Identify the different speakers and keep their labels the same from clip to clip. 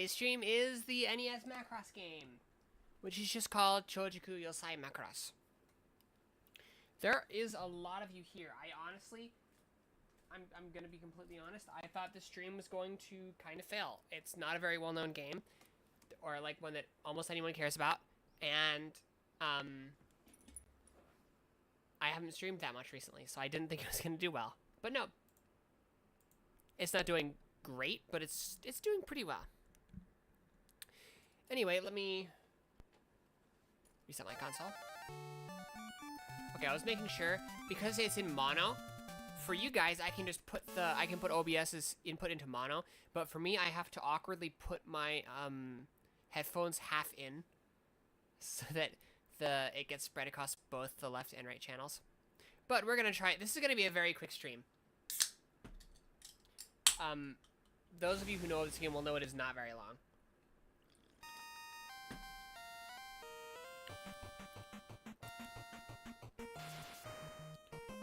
Speaker 1: Today's stream is the NES Macross game, which is just called Chojiku Yosai Macross. There is a lot of you here. I'm gonna be completely honest. I thought the stream was going to kind of fail. It's not a very well-known game, or like one that almost anyone cares about, and I haven't streamed that much recently, so I didn't think it was gonna do well. But no, it's not doing great, but it's doing pretty well. Anyway, let me reset my console. Okay, I was making sure because it's in mono. For you guys, I can just put OBS's input into mono, but for me, I have to awkwardly put my headphones half in, so that it gets spread across both the left and right channels. But we're gonna try. This is gonna be a very quick stream. Those of you who know this game will know it is not very long.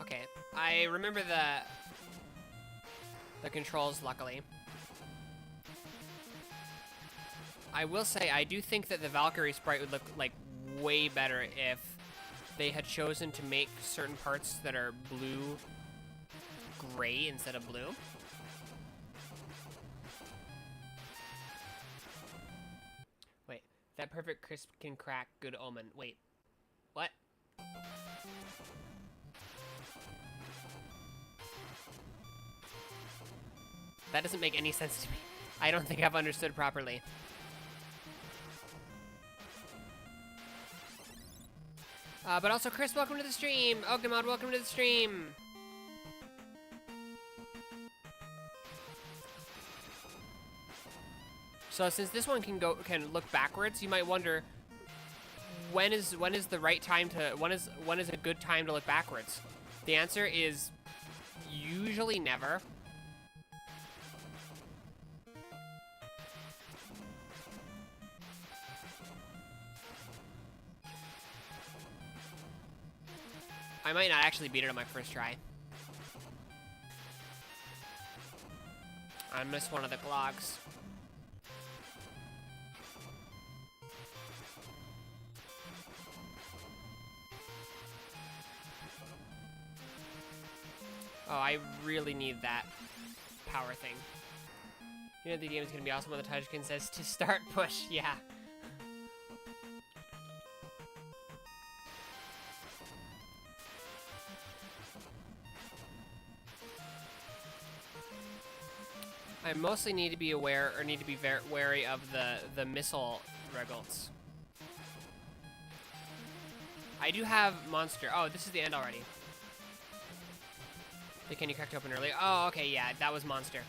Speaker 1: Okay, I remember the controls, luckily. I will say, I do think that the Valkyrie sprite would look, like, way better if they had chosen to make certain parts that are blue gray instead of blue. Wait, that perfect crisp can crack, good omen. Wait, what? That doesn't make any sense to me. I don't think I've understood properly. But also, Chris, welcome to the stream. Ogdemod, welcome to the stream. So since this one can look backwards, you might wonder when is the right time to when is a good time to look backwards? The answer is usually never. I might not actually beat it on my first try. I missed one of the logs. Oh, I really need that power thing. You know the game is gonna be awesome when the touchscreen says to start push. Yeah. I mostly need to be aware, or need to be very wary of the missile regals. I do have monster. Oh, this is the end already. The candy cracked open earlier. Oh, okay, yeah, that was monster.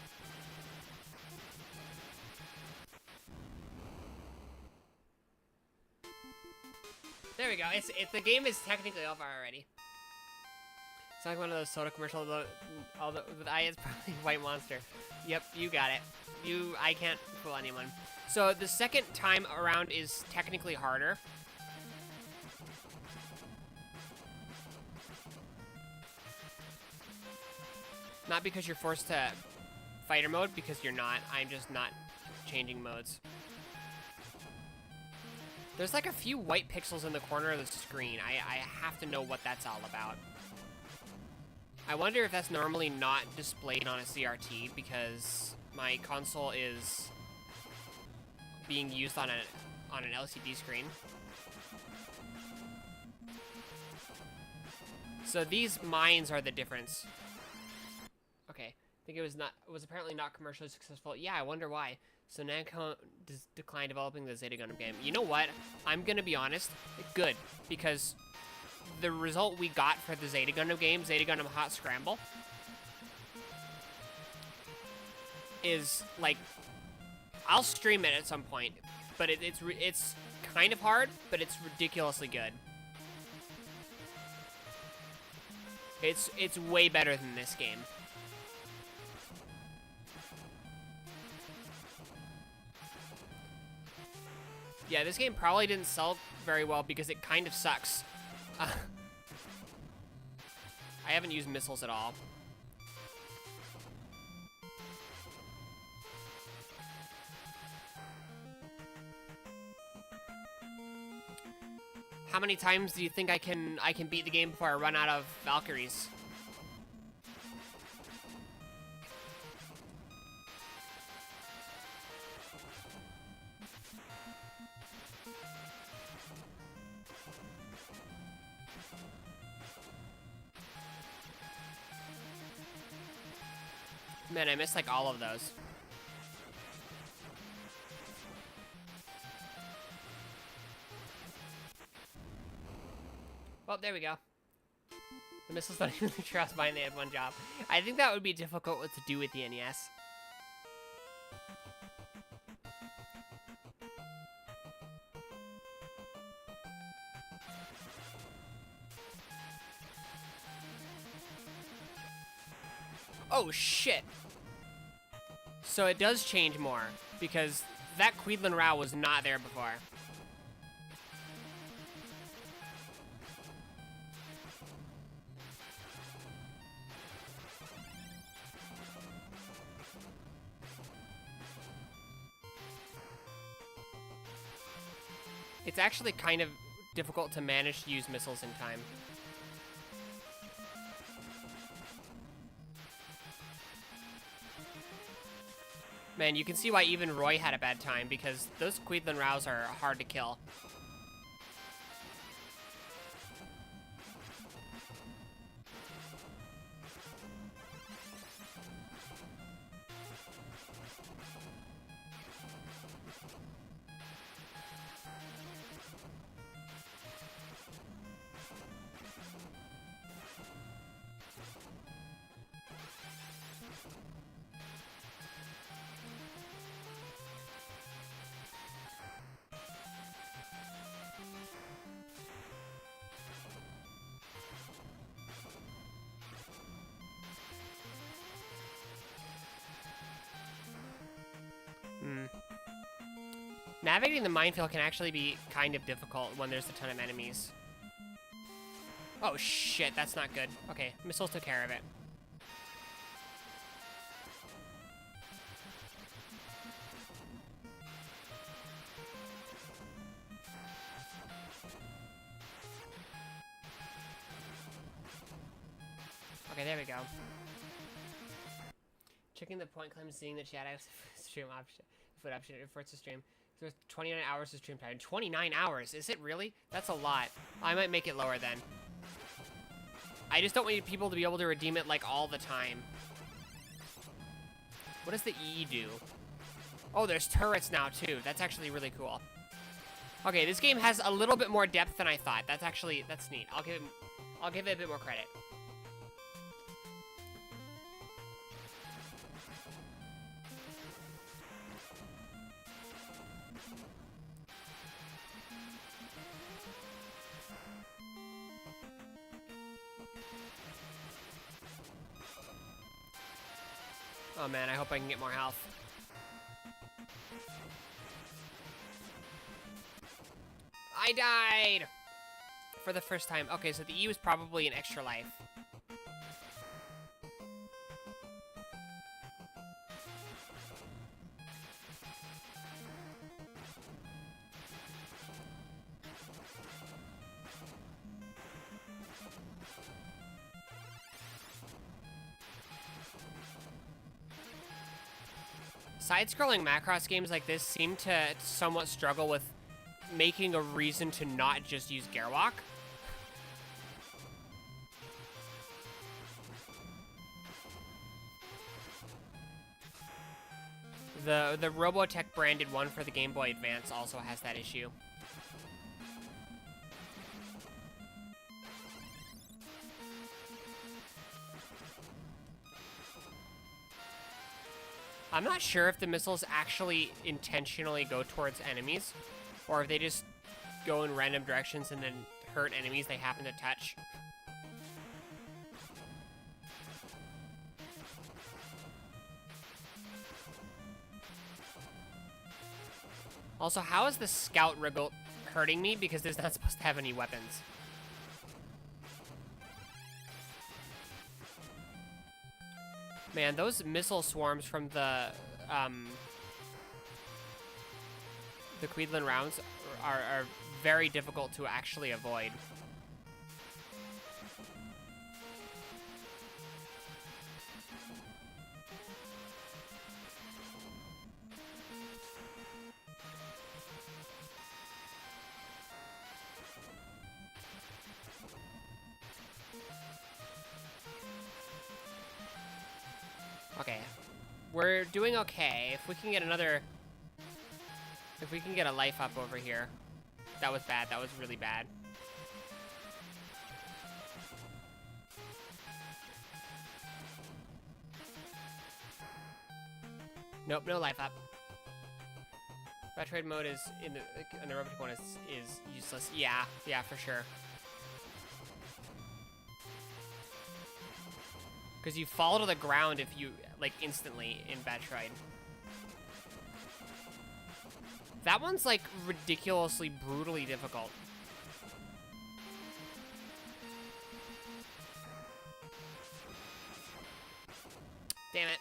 Speaker 1: There we go. The game is technically over already. It's like one of those soda commercials. Although with I, it's probably White Monster. Yep, you got it. I can't fool anyone. So the second time around is technically harder. Not because you're forced to fighter mode, because you're not. I'm just not changing modes. There's like a few white pixels in the corner of the screen. I have to know what that's all about. I wonder if that's normally not displayed on a CRT because my console is being used on an LCD screen. So these mines are the difference. Okay, I think it was apparently not commercially successful. Yeah, I wonder why. So Namco declined developing the Zeta Gundam game. You know what? I'm gonna be honest. Good, because the result we got for the Zeta Gundam game, Zeta Gundam Hot Scramble, is like, I'll stream it at some point, but it's kind of hard, but it's ridiculously good. It's way better than this game. Yeah, this game probably didn't sell very well because it kind of sucks. I haven't used missiles at all. How many times do you think I can beat the game before I run out of Valkyries? Man, I missed like all of those. Well, there we go. The missiles don't even trust mine, they had one job. I think that would be difficult to do with the NES. Oh, shit. So it does change more, because that Queedlin Rao was not there before. It's actually kind of difficult to manage to use missiles in time. Man, you can see why even Roy had a bad time, because those Queedlin Raos are hard to kill. Navigating the minefield can actually be kind of difficult when there's a ton of enemies. Oh shit, that's not good. Okay, missiles took care of it. Okay, there we go. Checking the point claim, seeing the chat stream option, foot option for it to stream. There's 29 hours of stream time. 29 hours? Is it really? That's a lot. I might make it lower then. I just don't want people to be able to redeem it like all the time. What does the E do? Oh, there's turrets now too. That's actually really cool. Okay, this game has a little bit more depth than I thought. That's neat. I'll give it a bit more credit. Oh man, I hope I can get more health. I died! For the first time. Okay, so the E was probably an extra life. Side-scrolling Macross games like this seem to somewhat struggle with making a reason to not just use Gerwalk. The Robotech branded one for the Game Boy Advance also has that issue. I'm not sure if the missiles actually intentionally go towards enemies, or if they just go in random directions and then hurt enemies they happen to touch. Also, how is the Scout Wriggle hurting me? Because it's not supposed to have any weapons. Man, those missile swarms from the Queedlin rounds are very difficult to actually avoid. Okay, we're doing okay. If we can get another... If we can get a life up over here. That was bad. That was really bad. Nope, no life up. Retrograde mode is in the aerobic one is useless. Yeah, for sure. Because you fall to the ground if you like instantly in Batroid. That one's like ridiculously brutally difficult. Damn it.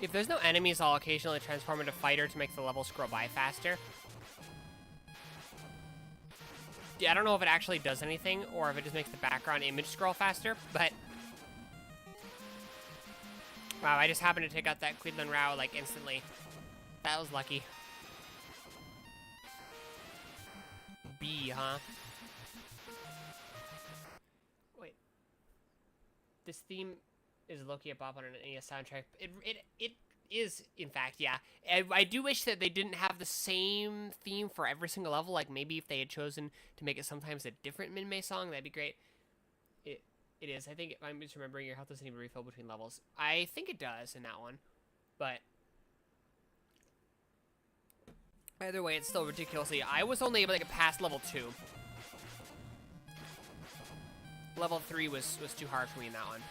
Speaker 1: If there's no enemies, I'll occasionally transform into fighter to make the level scroll by faster. Yeah, I don't know if it actually does anything or if it just makes the background image scroll faster, but... Wow, I just happened to take out that Quidlan Rao, like, instantly. That was lucky. B, huh? Wait. This theme... is Loki a bop on an NES soundtrack? It is, in fact, yeah. I do wish that they didn't have the same theme for every single level. Like, maybe if they had chosen to make it sometimes a different Minmay song, that'd be great. It is. I think, I'm just remembering, your health doesn't even refill between levels. I think it does in that one. But... either way, it's still ridiculously... I was only able to get past level 2. Level 3 was too hard for me in that one.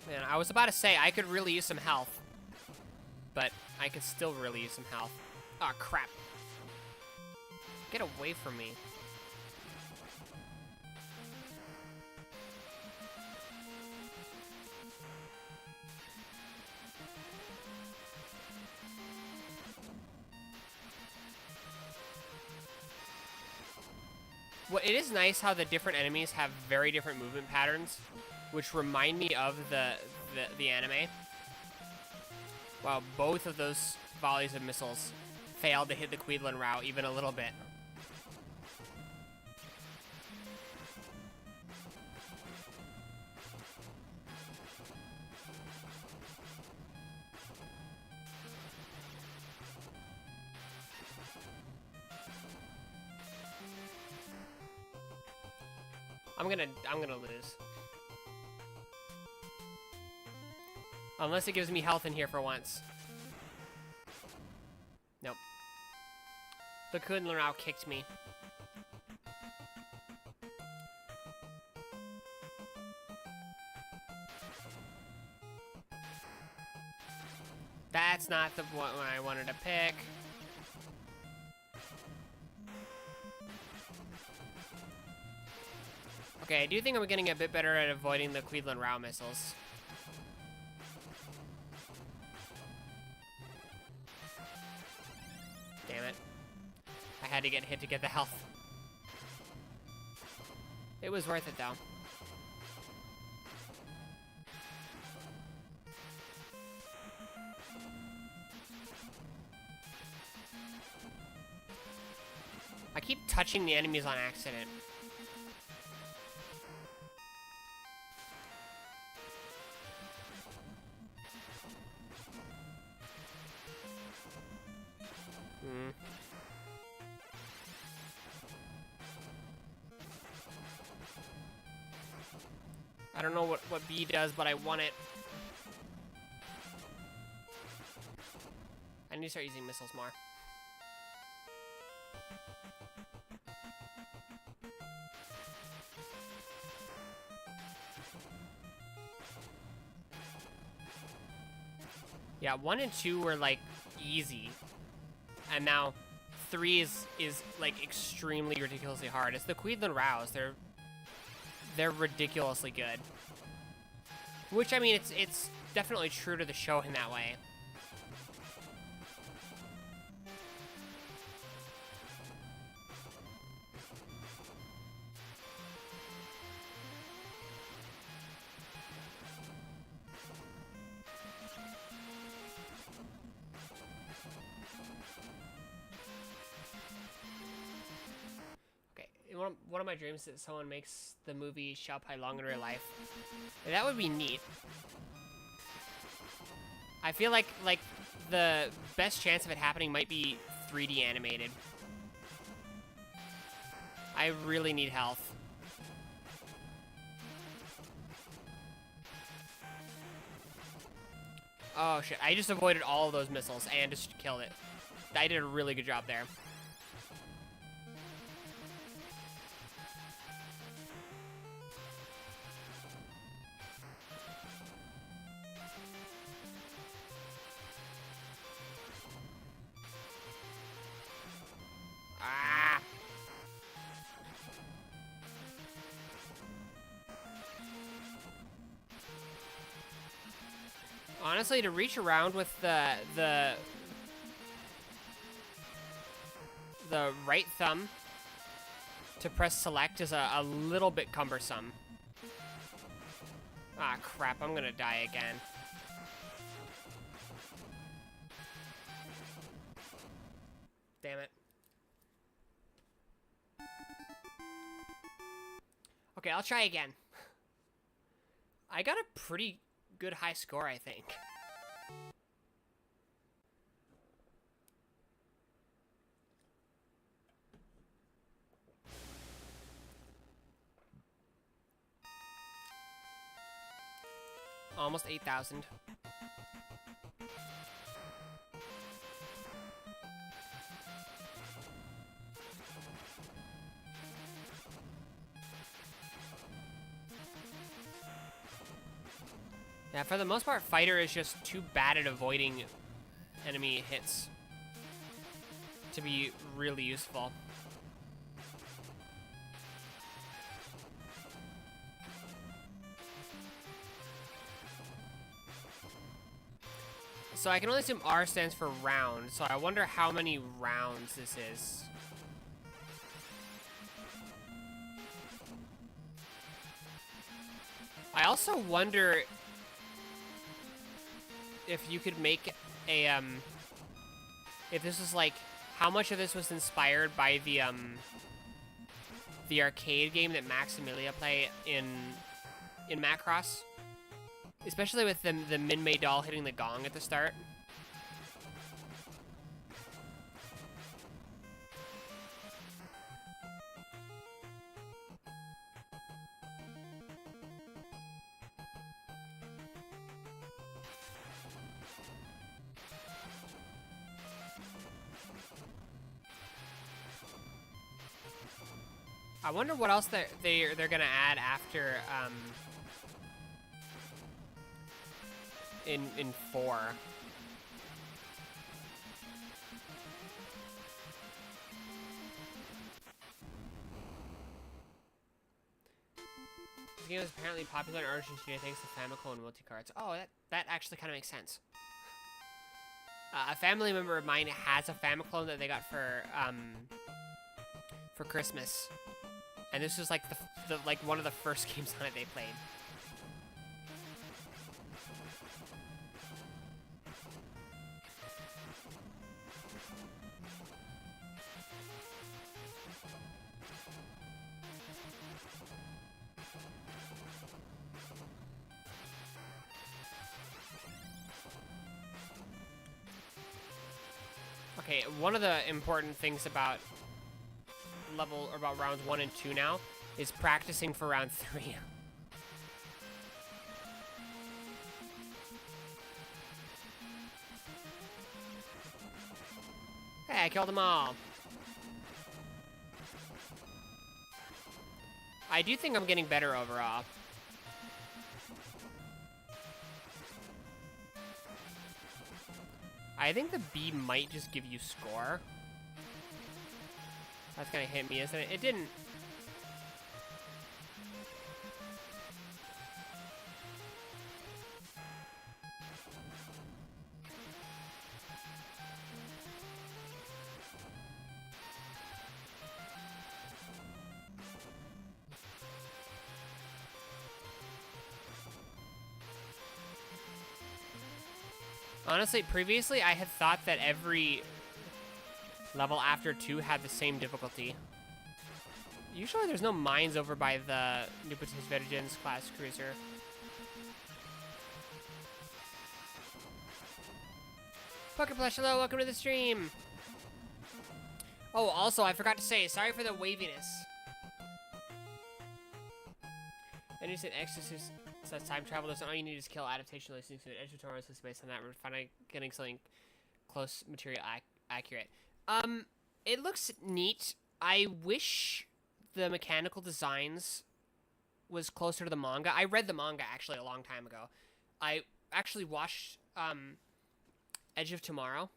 Speaker 1: Man, I was about to say I could really use some health. But I could still really use some health. Aw, crap. Get away from me. Well, it is nice how the different enemies have very different movement patterns, which remind me of the anime. Wow, both of those volleys of missiles failed to hit the Quidlan Rao even a little bit. I'm gonna lose. Unless it gives me health in here for once. Nope. The Quidlan Rao kicked me. That's not the one I wanted to pick. Okay, I do think I'm getting a bit better at avoiding the Quidlan Rao missiles. Damn it. I had to get hit to get the health. It was worth it, though. I keep touching the enemies on accident. don't know what B does, but I want it. I need to start using missiles more. Yeah, 1 and 2 were like easy, and now 3 is like extremely ridiculously hard. It's the Queedland Rows. They're ridiculously good. Which, I mean, it's definitely true to the show in that way. One of my dreams is that someone makes the movie Xiaopai long in real life. That would be neat. I feel like the best chance of it happening might be 3D animated. I really need health. Oh shit, I just avoided all of those missiles and just killed it. I did a really good job there. Honestly, to reach around with the right thumb to press select is a little bit cumbersome. Ah, crap, I'm gonna die again. Damn it. Okay, I'll try again. I got a pretty good high score, I think. Almost 8,000. Yeah, for the most part, Fighter is just too bad at avoiding enemy hits to be really useful. So I can only assume R stands for round, so I wonder how many rounds this is. I also wonder if you could make a, if this was like, how much of this was inspired by the arcade game that Max and Amelia play in Macross? Especially with the Minmay doll hitting the gong at the start. I wonder what else they're gonna add after in 4. This game is apparently popular in Argentina thanks to Famicom and multi-cards. Oh, that actually kind of makes sense. A family member of mine has a Famicom that they got for Christmas. And this was like like one of the first games on it they played. Okay, one of the important things about rounds 1 and 2 now is practicing for round 3. I killed them all. I do think I'm getting better overall. I think the B might just give you score. That's gonna hit me, isn't it? It didn't. Honestly, previously I had thought that every level after 2 had the same difficulty. Usually there's no mines over by the Nubitus Virgens class cruiser. Poker Plush, hello, welcome to the stream. Oh, also, I forgot to say, sorry for the waviness. And you said XXXX says time travel doesn't all you need is kill adaptation listening to it. Edge of Tomorrow is based on that. We're finally getting something close material accurate. It looks neat. I wish the mechanical designs was closer to the manga. I read the manga actually a long time ago. I actually watched Edge of Tomorrow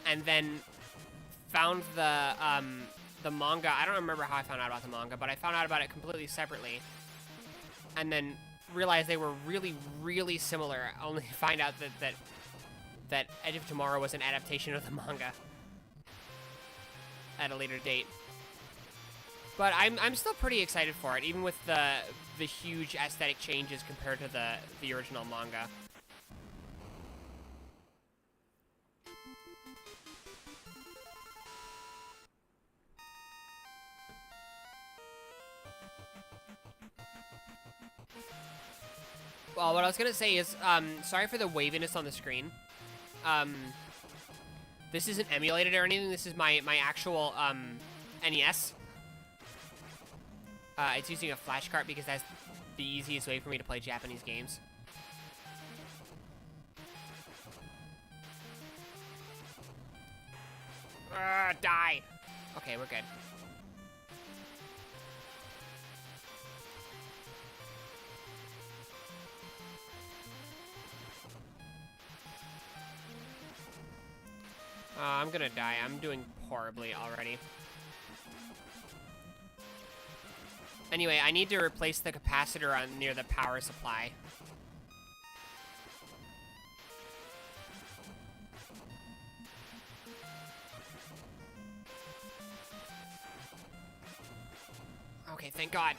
Speaker 1: and then found the manga. I don't remember how I found out about the manga, but I found out about it completely separately. And then realized they were really, really similar. Only to find out that Edge of Tomorrow was an adaptation of the manga at a later date. But I'm still pretty excited for it, even with the huge aesthetic changes compared to the original manga. Well, what I was gonna say is, sorry for the waviness on the screen. This isn't emulated or anything. This is my actual NES. It's using a flash cart because that's the easiest way for me to play Japanese games. Die! Okay, we're good. I'm gonna die. I'm doing horribly already. Anyway, I need to replace the capacitor near the power supply. Okay, thank God.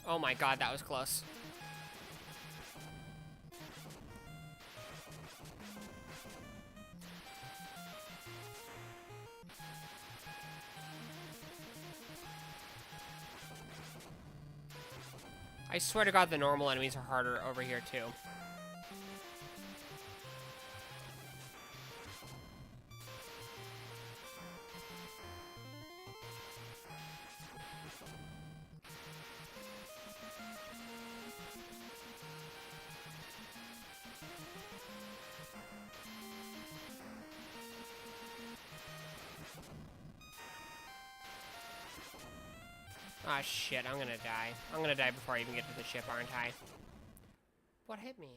Speaker 1: Oh my God, that was close. I swear to God, the normal enemies are harder over here, too. Ah, shit, I'm gonna die. I'm gonna die before I even get to the ship, aren't I? What hit me?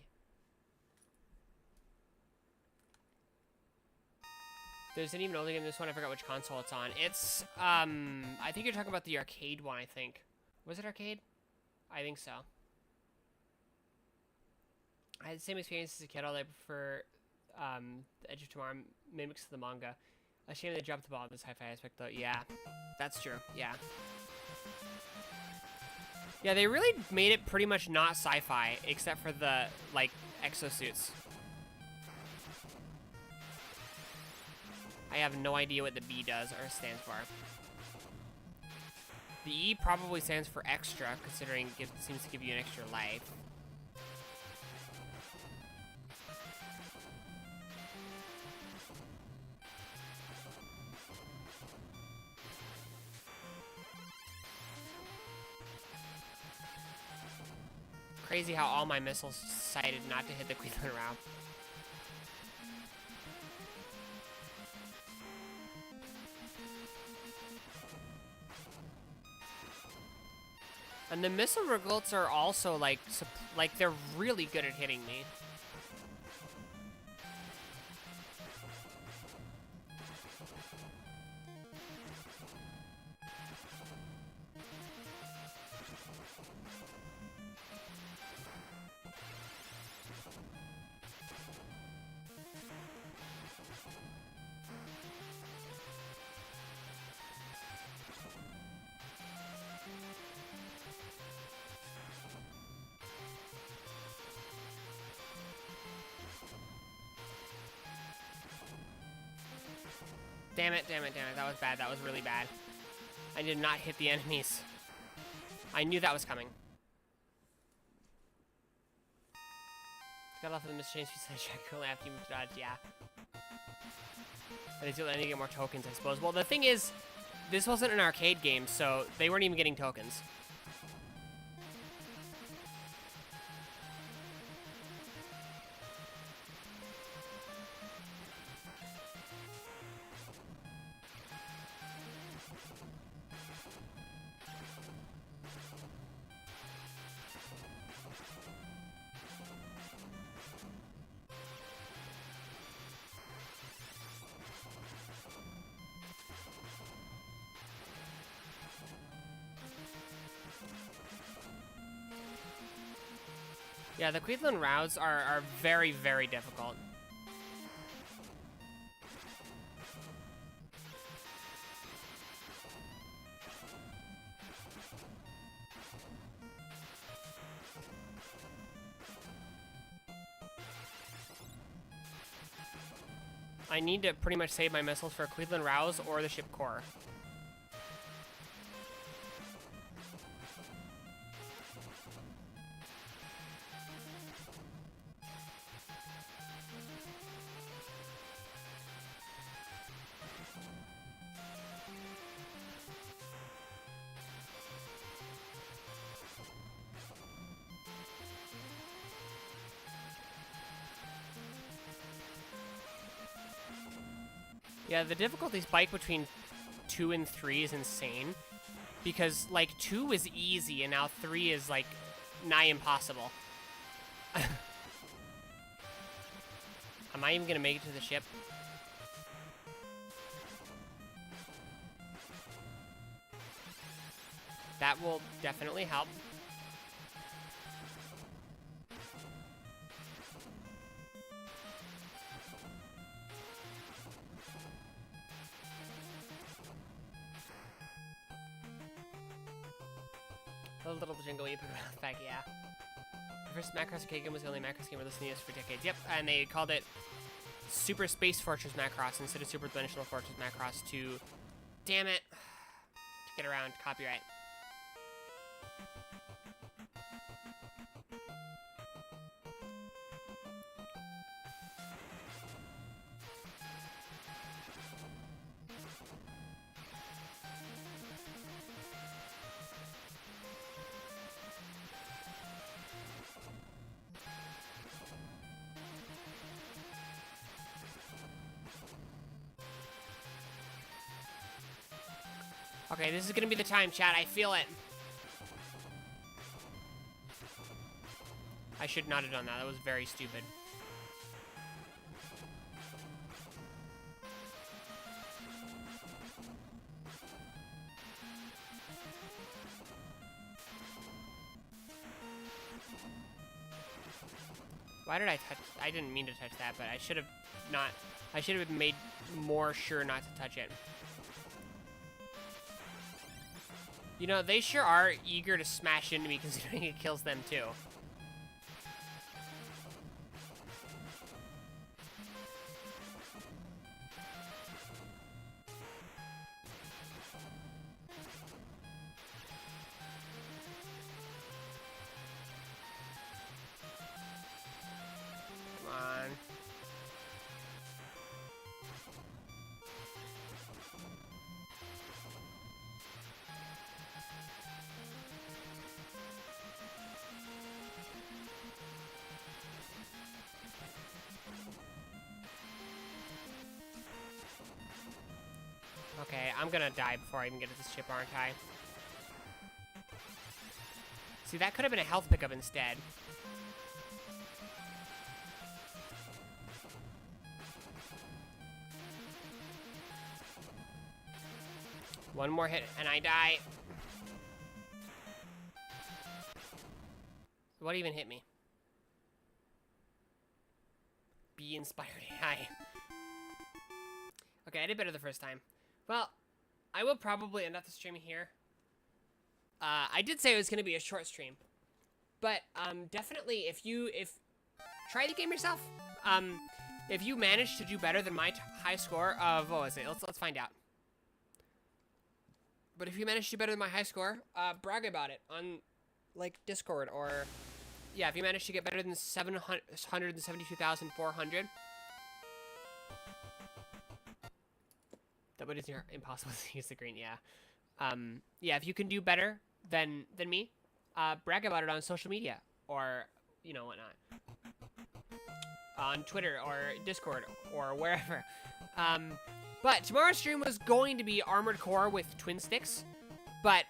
Speaker 1: There's an even older game than this one. I forgot which console it's on. It's, I think you're talking about the arcade one, I think. Was it arcade? I think so. I had the same experience as a kid, although I prefer, The Edge of Tomorrow mimics the manga. A shame they dropped the ball in the sci-fi aspect, though. Yeah, that's true. Yeah. Yeah, they really made it pretty much not sci-fi, except for the, like, exosuits. I have no idea what the B does or stands for. The E probably stands for extra, considering it seems to give you an extra life. Crazy how all my missiles decided not to hit the Cleveland round. And the missile results are also, like, they're really good at hitting me. Damn it, damn it, damn it. That was bad. That was really bad. I did not hit the enemies. I knew that was coming. Got off of the mischange piece check currently after you moved to dodge, yeah. And I need to get more tokens, I suppose. Well, the thing is, this wasn't an arcade game, so they weren't even getting tokens. Yeah, the Cleveland routes are very, very difficult. I need to pretty much save my missiles for Cleveland Rouse or the ship core. Yeah, the difficulty spike between 2 and 3 is insane. Because, like, 2 is easy, and now 3 is, like, nigh impossible. Am I even gonna make it to the ship? That will definitely help. A little jingle you put around the fact, yeah. The first Macross arcade game was the only Macross game released in the US for decades. Yep, and they called it Super Space Fortress Macross instead of Super Dimensional Fortress Macross to, damn it, to get around copyright. Okay, this is gonna be the time, chat. I feel it. I should not have done that. That was very stupid. Why did I touch? I didn't mean to touch that, but I should have not. I should have made more sure not to touch it. You know, they sure are eager to smash into me considering it kills them too. Come on. Okay, I'm gonna die before I even get to this ship, aren't I? See, that could have been a health pickup instead. One more hit and I die. What even hit me? Be inspired AI. Okay, I did better the first time. Well, I will probably end up the stream here. I did say it was going to be a short stream, but definitely if try the game yourself. If you manage to do better than my high score of, what was it? Let's find out. But if you manage to do better than my high score, brag about it on like Discord, or yeah, if you manage to get better than 772,400. That would be impossible to use the green, yeah. Yeah, if you can do better than me, brag about it on social media, or, you know, whatnot. On Twitter, or Discord, or wherever. But tomorrow's stream was going to be Armored Core with twin sticks, but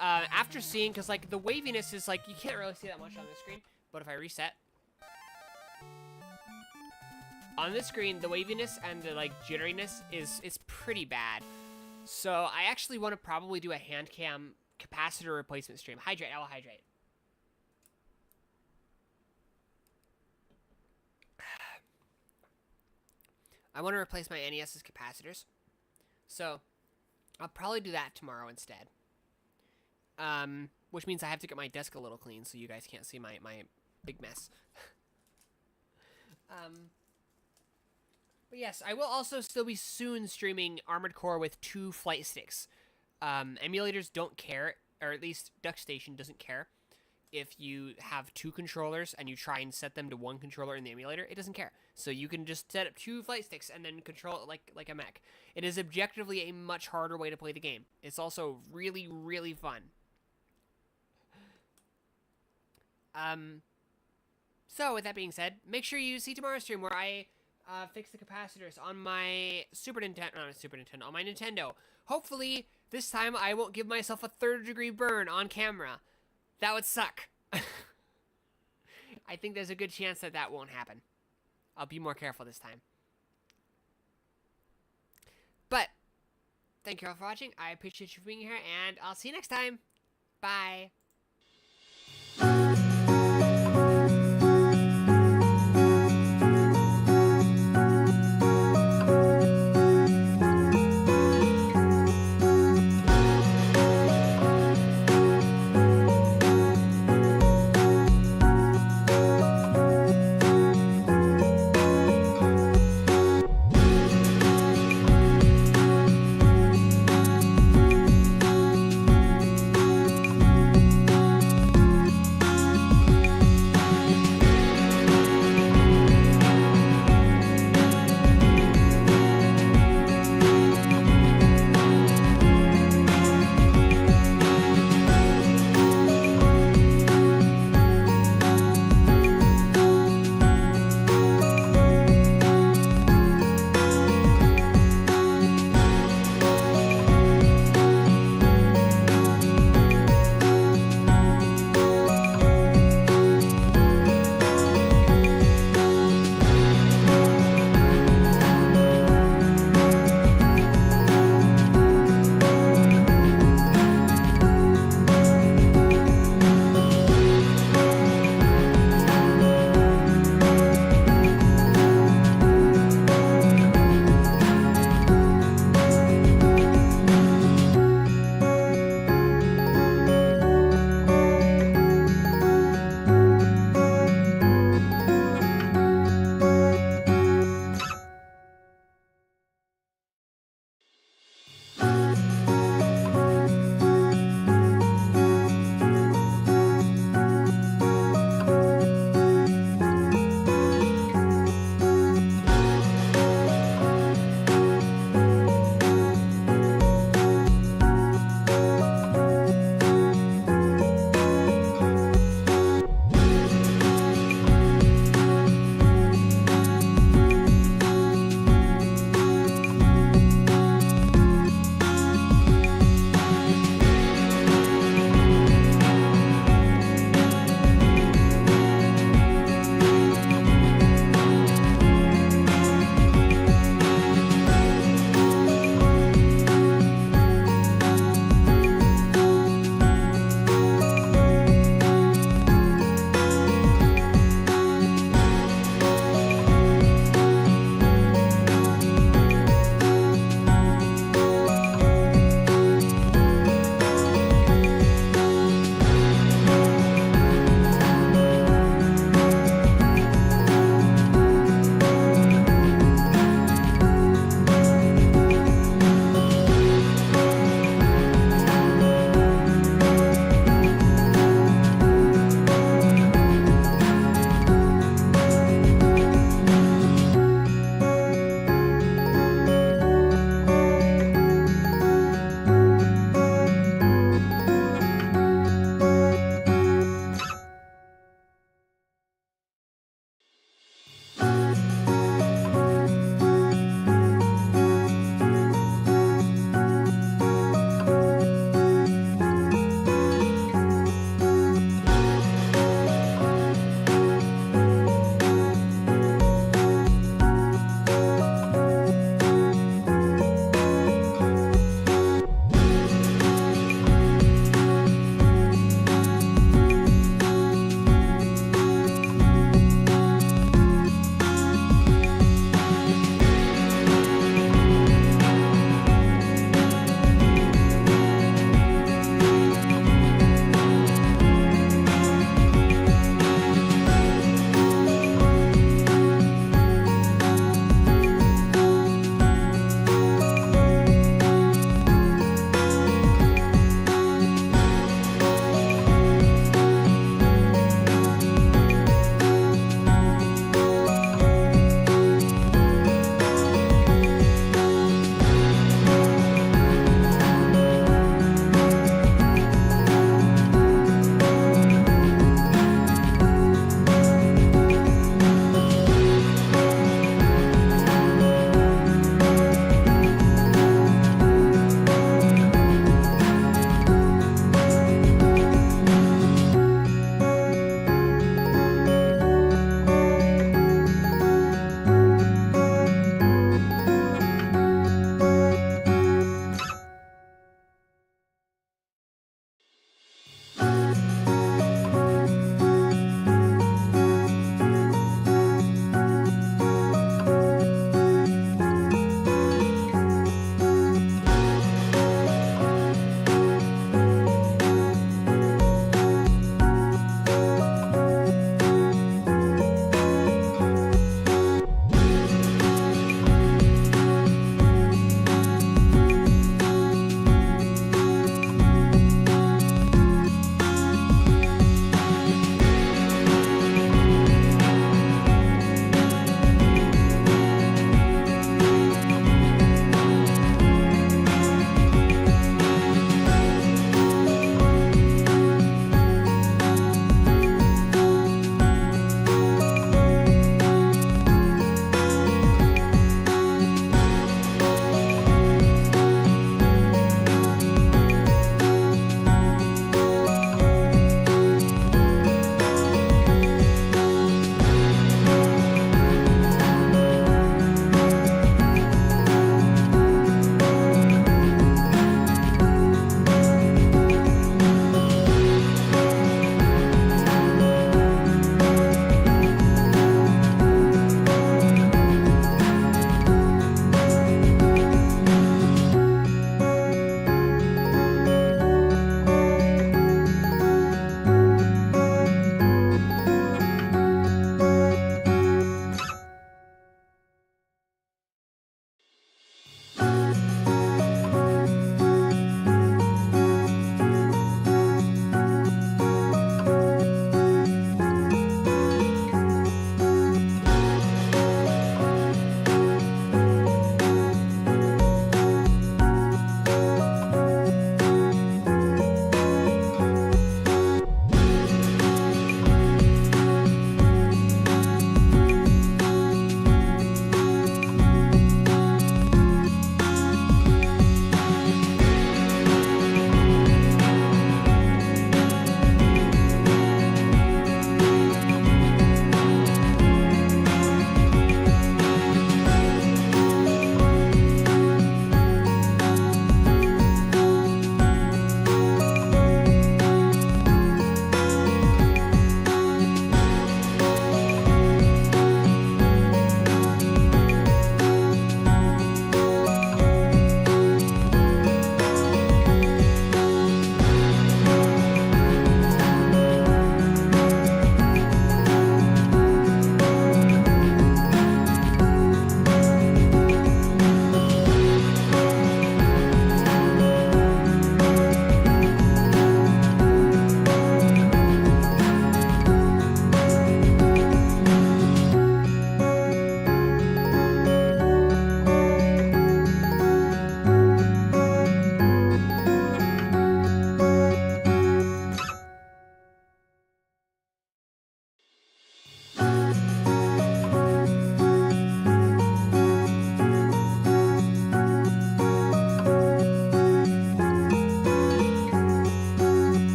Speaker 1: after seeing, because, like, the waviness is, like, you can't really see that much on the screen, but if I reset, on this screen, the waviness and the, like, jitteriness is pretty bad. So I actually want to probably do a hand cam capacitor replacement stream. Hydrate, I will hydrate. I want to replace my NES's capacitors. So I'll probably do that tomorrow instead. Which means I have to get my desk a little clean so you guys can't see my big mess. But yes, I will also still be soon streaming Armored Core with 2 flight sticks. Emulators don't care, or at least DuckStation doesn't care. If you have 2 controllers and you try and set them to 1 controller in the emulator, it doesn't care. So you can just set up 2 flight sticks and then control it like a mech. It is objectively a much harder way to play the game. It's also really, really fun. So with that being said, make sure you see tomorrow's stream where I fix the capacitors on my on my Nintendo. Hopefully, this time I won't give myself a 3rd-degree burn on camera. That would suck. I think there's a good chance that that won't happen. I'll be more careful this time. But, thank you all for watching. I appreciate you for being here, and I'll see you next time. Bye.